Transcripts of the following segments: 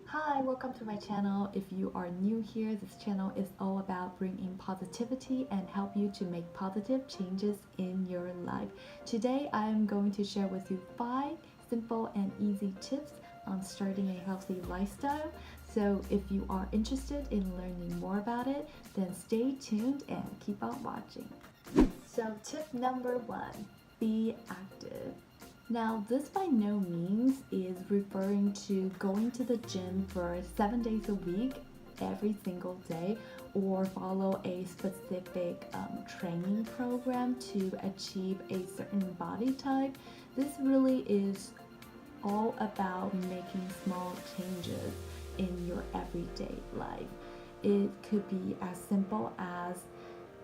Hi, welcome to my channel. If you are new here, this channel is all about bringing positivity and help you to make positive changes in your life. Today, I am going to share with you 5 simple and easy tips on starting a healthy lifestyle. So if you are interested in learning more about it, then stay tuned and keep on watching. So tip number 1, be active. Now, this by no means is referring to going to the gym for 7 days a week, every single day, or follow a specific training program to achieve a certain body type. This really is all about making small changes in your everyday life. It could be as simple as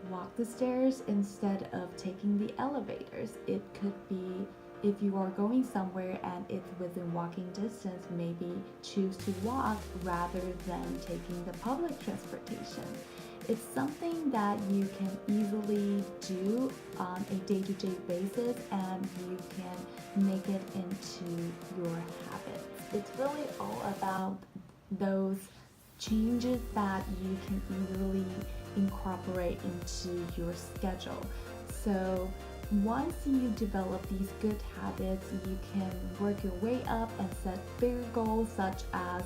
walk the stairs instead of taking the elevators. It could be if you are going somewhere and it's within walking distance, maybe choose to walk rather than taking the public transportation. It's something that you can easily do on a day-to-day basis and you can make it into your habits. It's really all about those changes that you can easily incorporate into your schedule. So once you develop these good habits, you can work your way up and set bigger goals such as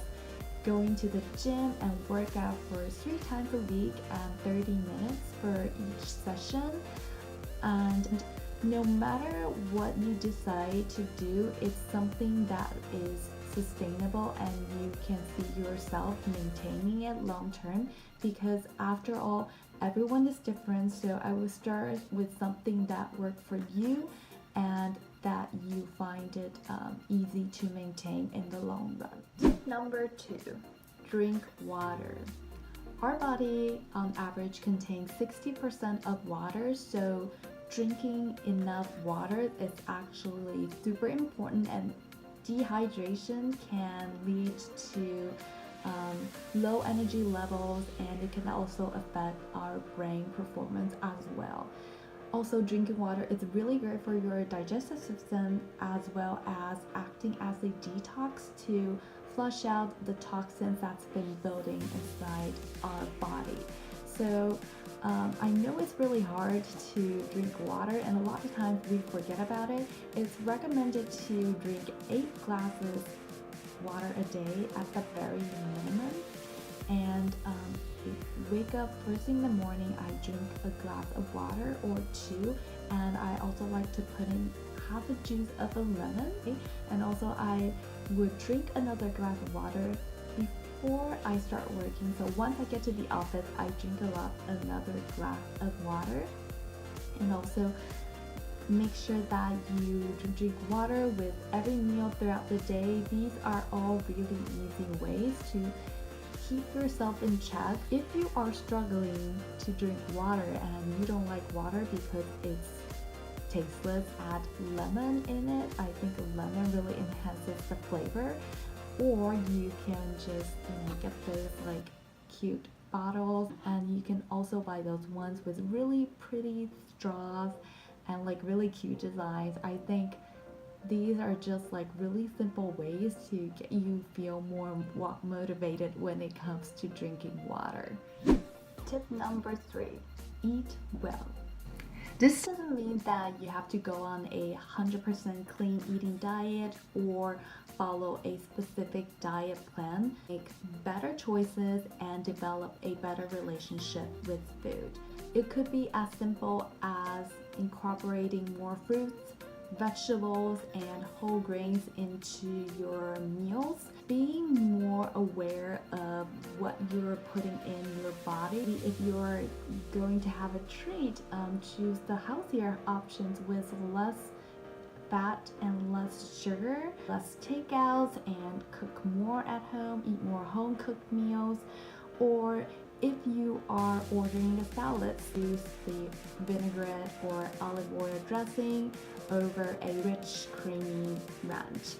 going to the gym and work out for 3 times a week and 30 minutes for each session. And no matter what you decide to do, it's something that is sustainable and you can see yourself maintaining it long term, because after all, everyone is different. So I will start with something that worked for you and that you find it easy to maintain in the long run. Tip number 2, drink water. Our body on average contains 60% of water, so drinking enough water is actually super important, and dehydration can lead to low energy levels, and it can also affect our brain performance as well. Also, drinking water is really great for your digestive system as well as acting as a detox to flush out the toxins that's been building inside our body. So I know it's really hard to drink water and a lot of times we forget about it. It's recommended to drink 8 glasses water a day at the very minimum. And wake up first thing in the morning, I drink a glass of water or 2, and I also like to put in half a juice of a lemon. And also I would drink another glass of water before I start working. So once I get to the office, I drink another glass of water. And also make sure that you drink water with every meal throughout the day. These are all really easy ways to keep yourself in check. If you are struggling to drink water and you don't like water because it's tasteless, add lemon in it. I think lemon really enhances the flavor. Or you can just get those like cute bottles, and you can also buy those ones with really pretty straws and like really cute designs. I think these are just like really simple ways to get you feel more motivated when it comes to drinking water. Tip number 3, eat well. This doesn't mean that you have to go on a 100% clean eating diet or follow a specific diet plan. Make better choices and develop a better relationship with food. It could be as simple as incorporating more fruits, vegetables, and whole grains into your meals. Being more aware of what you're putting in your body. If you're going to have a treat, choose the healthier options with less fat and less sugar, less takeouts, and cook more at home, eat more home cooked meals. Or if you are ordering a salad, use the vinaigrette or olive oil dressing over a rich creamy ranch.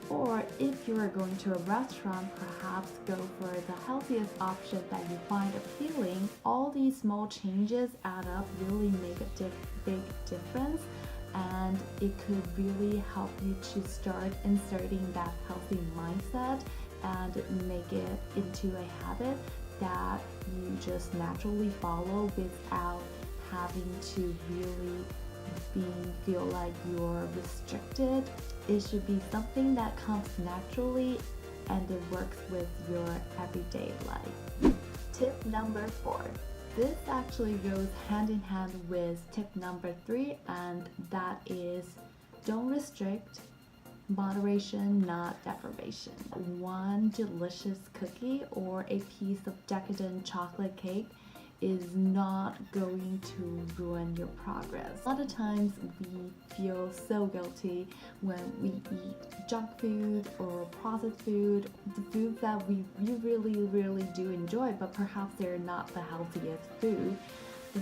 Or if you are going to a restaurant, perhaps go for the healthiest option that you find appealing. All these small changes add up, really make a big difference, and it could really help you to start inserting that healthy mindset and make it into a habit that you just naturally follow without having to really feel like you're restricted. It should be something that comes naturally and it works with your everyday life. Tip number 4. This actually goes hand in hand with tip number 3, and that is don't restrict. Moderation, not deprivation. One delicious cookie or a piece of decadent chocolate cake is not going to ruin your progress. A lot of times we feel so guilty when we eat junk food or processed food, the foods that we really do enjoy, but perhaps they're not the healthiest food.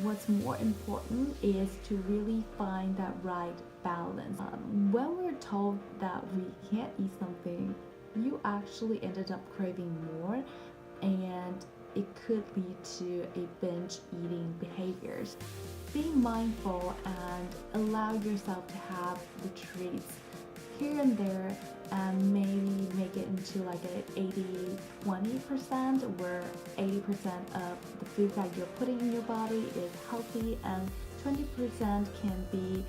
What's more important is to really find that right balance. When we're told that we can't eat something, you actually ended up craving more, and it could lead to a binge eating behaviors. Be mindful and allow yourself to have the treats here and there, and maybe make it into like an 80-20%, where 80% of the food that you're putting in your body is healthy and 20% can be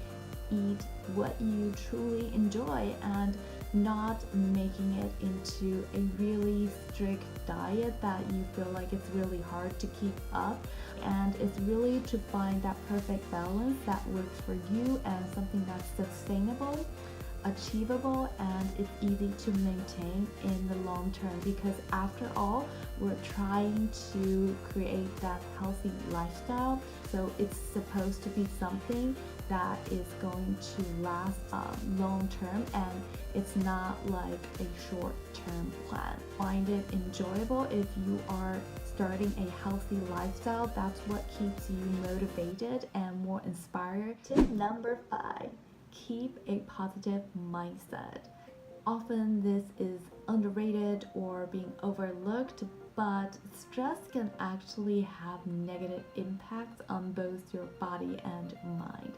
eat what you truly enjoy, and not making it into a really strict diet that you feel like it's really hard to keep up. And it's really to find that perfect balance that works for you and something that's sustainable, achievable, and it's easy to maintain in the long term, because after all, we're trying to create that healthy lifestyle, so it's supposed to be something that is going to last long term, and it's not like a short term plan. Find it enjoyable. If you are starting a healthy lifestyle, that's what keeps you motivated and more inspired. Tip number 5. Keep a positive mindset. Often this is underrated or being overlooked, but stress can actually have negative impacts on both your body and mind.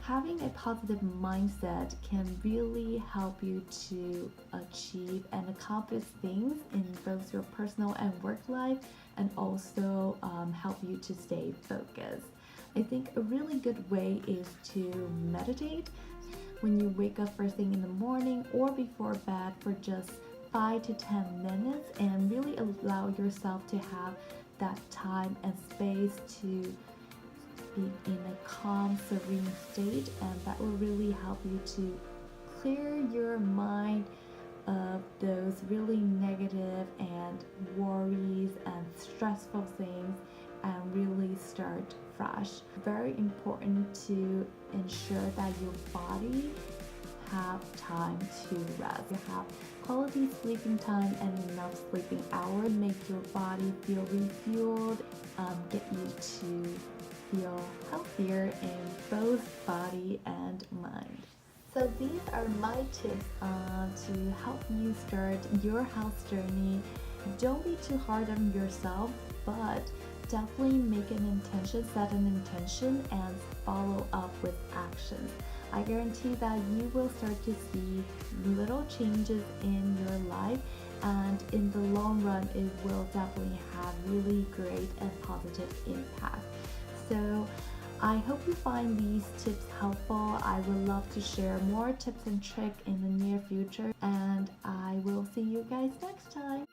Having a positive mindset can really help you to achieve and accomplish things in both your personal and work life, and also help you to stay focused. I think a really good way is to meditate when you wake up first thing in the morning or before bed for just 5 to 10 minutes, and really allow yourself to have that time and space to be in a calm, serene state, and that will really help you to clear your mind of those really negative and worries and stressful things, and really start fresh. Very important to ensure that your body have time to rest. You have quality sleeping time and enough sleeping hours. Make your body feel refueled, get you to feel healthier in both body and mind. So these are my tips to help you start your health journey. Don't be too hard on yourself, but definitely make an intention, set an intention, and follow up with actions. I guarantee that you will start to see little changes in your life, and in the long run it will definitely have really great and positive impact. So I hope you find these tips helpful. I would love to share more tips and tricks in the near future, and I will see you guys next time.